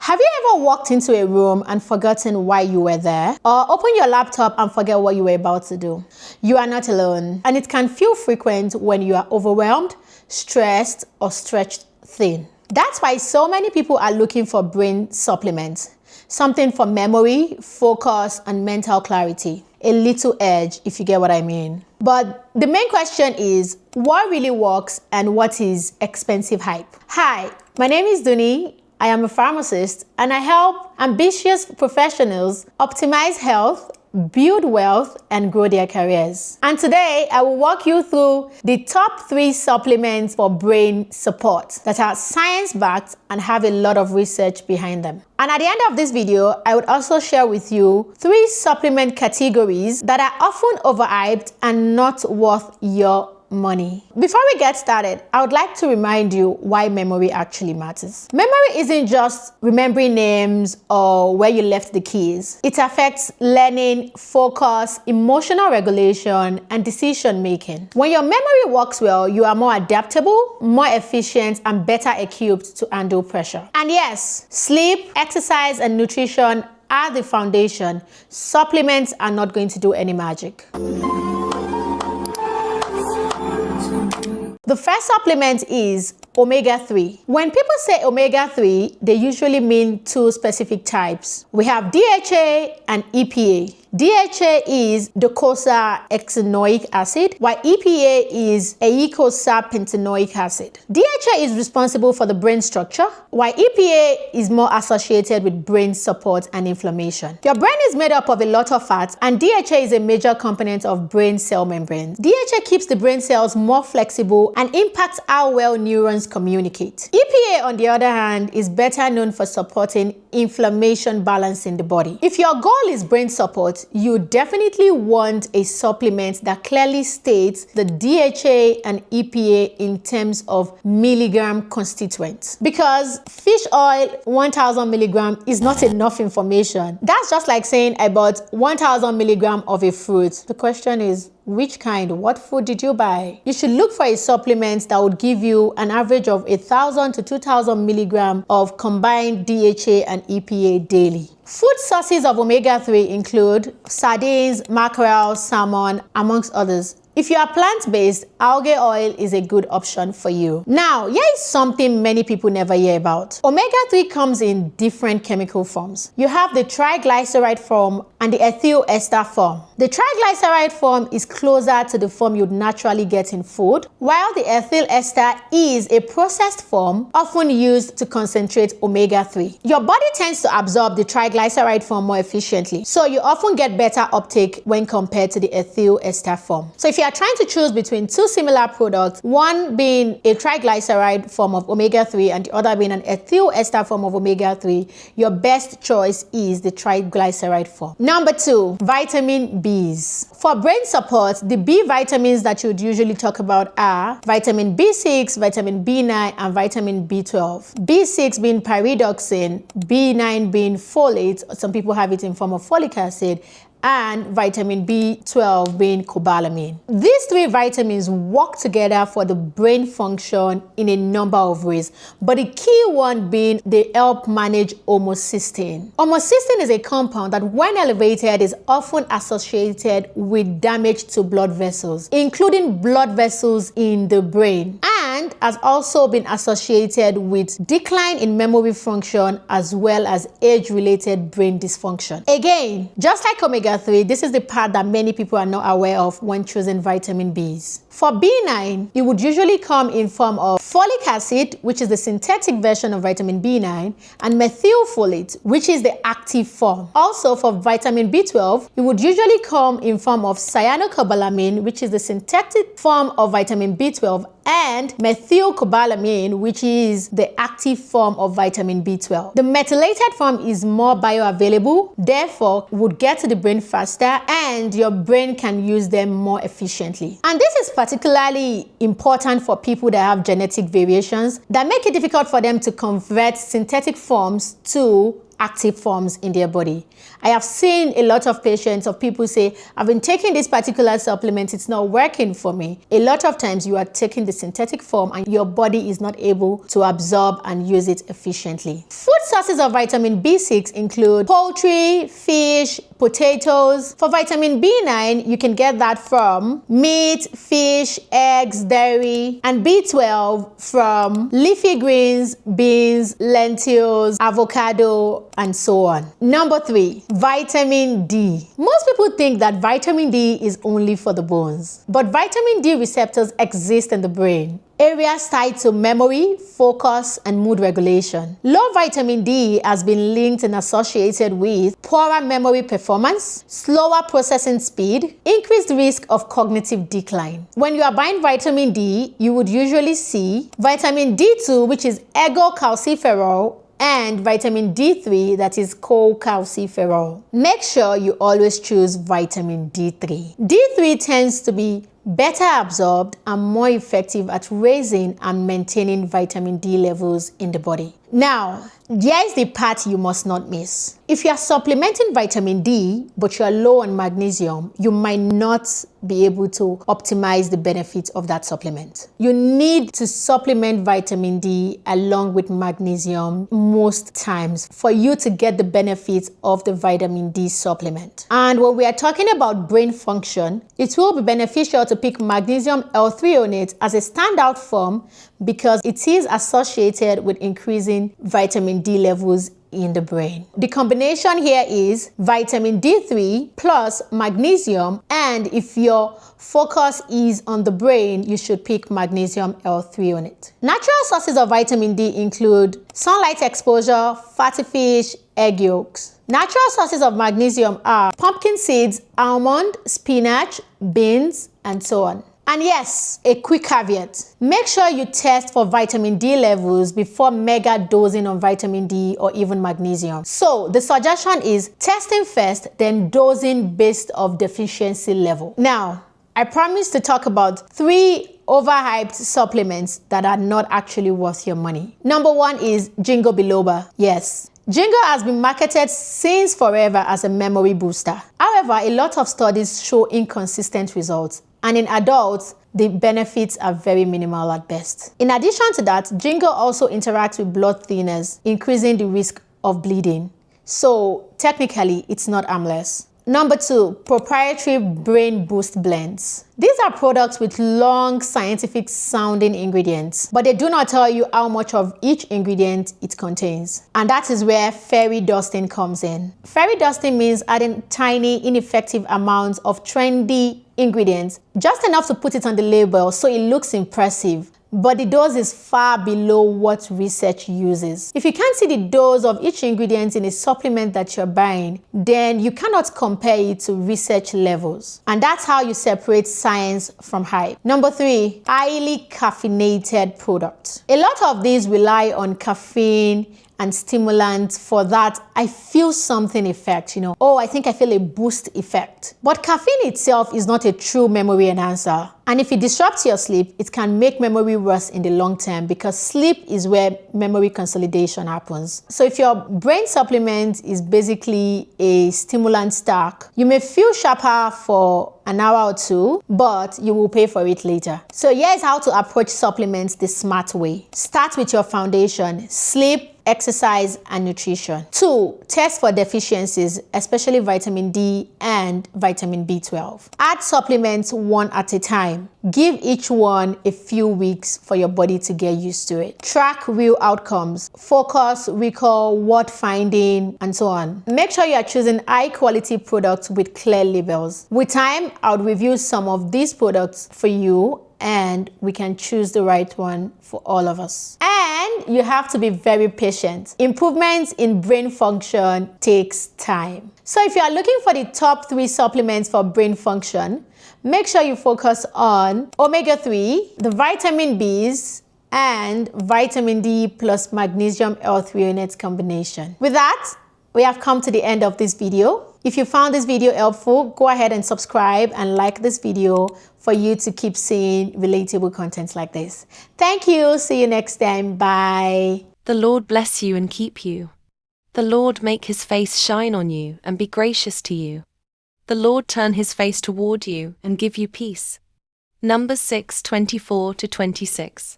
Have you ever walked into a room and forgotten why you were there? Or open your laptop and forget what you were about to do? You are not alone, and it can feel frequent when you are overwhelmed, stressed, or stretched thin. That's why so many people are looking for brain supplements. Something for memory, focus, and mental clarity. A little edge, if you get what I mean. But the main question is, what really works and what is expensive hype? Hi, my name is Dunni. I am a pharmacist and I help ambitious professionals optimize health, build wealth, and grow their careers. And today, I will walk you through the top 3 supplements for brain support that are science-backed and have a lot of research behind them. And at the end of this video, I would also share with you 3 supplement categories that are often overhyped and not worth your money. Before we get started, I would like to remind you why memory actually matters. Memory isn't just remembering names or where you left the keys. It affects learning, focus, emotional regulation, and decision making. When your memory works well, you are more adaptable, more efficient, and better equipped to handle pressure. And yes, sleep, exercise, and nutrition are the foundation. Supplements are not going to do any magic. The first supplement is omega-3. When people say omega-3, they usually mean 2 specific types. We have DHA and EPA. DHA is docosahexaenoic acid, while EPA is eicosapentaenoic acid. DHA is responsible for the brain structure, while EPA is more associated with brain support and inflammation. Your brain is made up of a lot of fat, and DHA is a major component of brain cell membranes. DHA keeps the brain cells more flexible and impacts how well neurons communicate. EPA, on the other hand, is better known for supporting inflammation balance in the body. If your goal is brain support, you definitely want a supplement that clearly states the DHA and EPA in terms of milligram constituents. Because fish oil 1000 milligram is not enough information. That's just like saying I bought 1000 milligram of a fruit. The question is, which kind? What food did you buy? You should look for a supplement that would give you an average of 1000 to 2000 milligram of combined DHA and EPA daily. Food sources of omega-3 include sardines, mackerel, salmon, amongst others. If you are plant-based, algae oil is a good option for you. Now, here is something many people never hear about. Omega-3 comes in different chemical forms. You have the triglyceride form and the ethyl ester form. The triglyceride form is closer to the form you'd naturally get in food, while the ethyl ester is a processed form often used to concentrate omega-3. Your body tends to absorb the triglyceride form more efficiently, so you often get better uptake when compared to the ethyl ester form. So if you are trying to choose between 2 similar products, one being a triglyceride form of omega-3 and the other being an ethyl ester form of omega-3, your best choice is the triglyceride form. Number 2, vitamin Bs. For brain support, the B vitamins that you would usually talk about are vitamin B6, vitamin B9, and vitamin B12. B6 being pyridoxine, B9 being folate, some people have it in form of folic acid, and vitamin B12 being cobalamin. These 3 vitamins work together for the brain function in a number of ways, but the key one being they help manage homocysteine. Homocysteine is a compound that when elevated is often associated with damage to blood vessels, including blood vessels in the brain, and has also been associated with decline in memory function as well as age-related brain dysfunction. Again, just like omega-3, this is the part that many people are not aware of when choosing vitamin Bs. For B9, it would usually come in form of folic acid, which is the synthetic version of vitamin B9, and methylfolate, which is the active form. Also, for vitamin B12, it would usually come in form of cyanocobalamin, which is the synthetic form of vitamin B12, and methylcobalamin, which is the active form of vitamin B12. The methylated form is more bioavailable, therefore would get to the brain faster, and your brain can use them more efficiently. And this is particularly important for people that have genetic variations that make it difficult for them to convert synthetic forms to active forms in their body. I have seen a lot of patients of people say, I've been taking this particular supplement, it's not working for me. A lot of times you are taking the synthetic form and your body is not able to absorb and use it efficiently. Food sources of vitamin B6 include poultry, fish, potatoes. For vitamin B9, you can get that from meat, fish, eggs, dairy, and B12 from leafy greens, beans, lentils, avocado, and so on. Number 3, vitamin D. Most people think that vitamin D is only for the bones, but vitamin D receptors exist in the brain. Areas tied to memory, focus, and mood regulation. Low vitamin D has been linked and associated with poorer memory performance, slower processing speed, increased risk of cognitive decline. When you are buying vitamin D, you would usually see vitamin D2, which is egocalciferol, and vitamin D3, that is cholecalciferol. Make sure you always choose vitamin D3. D3 tends to be better absorbed and more effective at raising and maintaining vitamin D levels in the body. Now, here is the part you must not miss. If you are supplementing vitamin D, but you are low on magnesium, you might not be able to optimize the benefits of that supplement. You need to supplement vitamin D along with magnesium most times for you to get the benefits of the vitamin D supplement. And when we are talking about brain function, it will be beneficial to pick magnesium L-threonate as a standout form because it is associated with increasing vitamin D levels in the brain. The combination here is vitamin D3 plus magnesium, and if your focus is on the brain, you should pick magnesium L-threonate. Natural sources of vitamin D include sunlight exposure, fatty fish, egg yolks. Natural sources of magnesium are pumpkin seeds, almond, spinach, beans, and so on. And yes, a quick caveat. Make sure you test for vitamin D levels before mega dosing on vitamin D or even magnesium. So the suggestion is testing first, then dosing based on deficiency level. Now, I promise to talk about 3 overhyped supplements that are not actually worth your money. Number 1 is Ginkgo biloba. Yes. Ginkgo has been marketed since forever as a memory booster. However, a lot of studies show inconsistent results, and in adults, the benefits are very minimal at best. In addition to that, Ginkgo also interacts with blood thinners, increasing the risk of bleeding. So technically, it's not harmless. Number 2, Proprietary Brain Boost Blends. These are products with long scientific sounding ingredients, but they do not tell you how much of each ingredient it contains. And that is where fairy dusting comes in. Fairy dusting means adding tiny, ineffective amounts of trendy ingredients, just enough to put it on the label so it looks impressive. But the dose is far below what research uses. If you can't see the dose of each ingredient in a supplement that you're buying, then you cannot compare it to research levels. And that's how you separate science from hype. Number 3, highly caffeinated products. A lot of these rely on caffeine and stimulants for that I feel something effect, oh, I think I feel a boost effect. But caffeine itself is not a true memory enhancer. And if it disrupts your sleep, it can make memory worse in the long term because sleep is where memory consolidation happens. So if your brain supplement is basically a stimulant stack, you may feel sharper for an hour or 2, but you will pay for it later. So here's how to approach supplements the smart way. Start with your foundation: sleep, exercise, and nutrition. 2, test for deficiencies, especially vitamin D and vitamin B12. Add supplements one at a time. Give each one a few weeks for your body to get used to it. Track real outcomes: focus, recall, word finding, and so on. Make sure you are choosing high quality products with clear labels. With time, I'll review some of these products for you and we can choose the right one for all of us. And you have to be very patient. Improvements in brain function takes time. So if you are looking for the top 3 supplements for brain function, make sure you focus on omega-3, the vitamin Bs, and vitamin D plus magnesium L-threonate combination. With that, we have come to the end of this video. If you found this video helpful, go ahead and subscribe and like this video for you to keep seeing relatable content like this. Thank you. See you next time. Bye. The Lord bless you and keep you. The Lord make his face shine on you and be gracious to you. The Lord turn his face toward you and give you peace. Numbers 6:24-26.